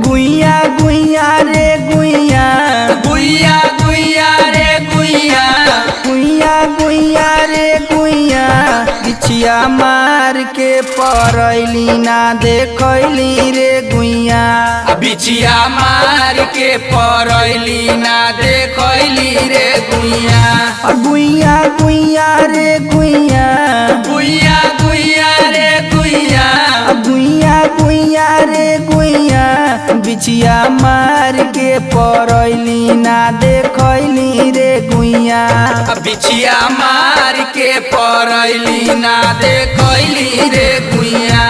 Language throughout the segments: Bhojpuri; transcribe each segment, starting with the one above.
गुइया गुइया रे गुइया, गुइया गुइया रे गुइया, गुइया गुइया रे गुइया, बिछिया मार के परैली ना देखैली रे गुइया। बिछिया मार के परैली ना देखैली रे गुइया। गुइया गुइया रे गुइया, गुइया गुइया रे गुइया, गुइया गुइया रे गुइया, बिछिया मार के परैली ना देखैली रे गुइया। बिछिया मार के परैली ना देखैली रे गुइया।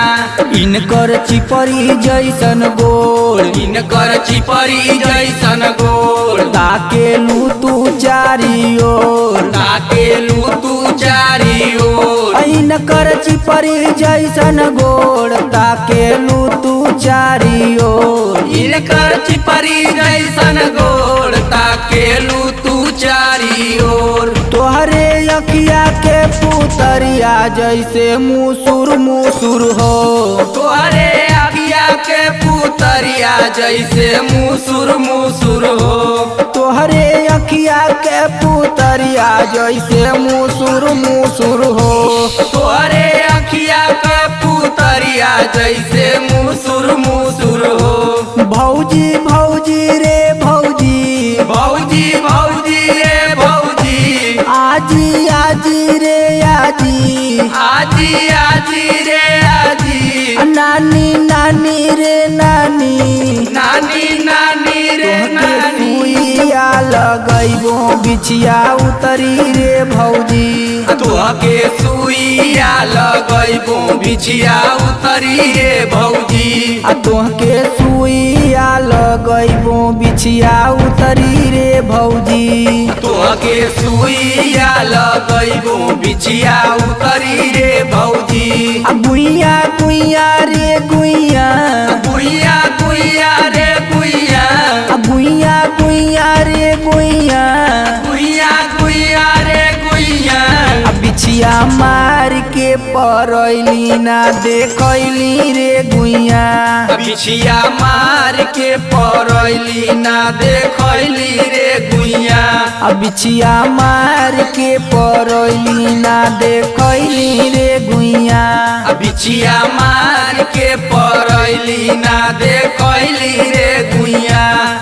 इनकर चिपरी जैसन गोड़, इनकर चिपरी जैसन गोड़, ताकेलू तू चारी ओर, ताकेलू तू चारी ओर। इनकर चिपरी जैसन गोड़, ताकेलू तू चारी ओर। इनकर चिपरी जैसन गोड़, ताकेलू तू चारी ओर। तोहरे अखिया के पुतरिया जैसे मुसुर मुसुर हो, तोहरे अखिया के पुतरिया जैसे मुसुर मुसुर हो। तोहरे अखिया के पुतरिया जैसे मुसुर मुसुर हो। तोहरे अखिया के पुतरिया जैसे मुसुर मुसुर हो। भौजी भौजी रे भौजी, भौजी भौजी रे भौजी, आजी आजी रे आजी, आजी आजी रे आजी, नानी नानी रे नानी, नानी नानी रे नानी। सुइया लगैबो बिछिया उतरी रे भौजी, तोहके सुइया लगैबो बिछिया उतरी रे भौजी। तोहके सुइया लगैबो बिछिया उतरी रे भौजी। तोहके सुइया लगैबो बिछिया उतरी रे भौजी। गुइया गुइया रे गुइया, गुइया गुइया रे गुइया, गुइया गुइया रे गुइया, गुइया गुइया रे गुइया। बिछिया मार के परैली ना देखैली रे गुइया। बिछिया मार के परैली ना देखैली रे गुइया। बिछिया मार के परैली ना देखैली रे गुइया। बिछिया मार के परैली ना देखैली रे गुइया।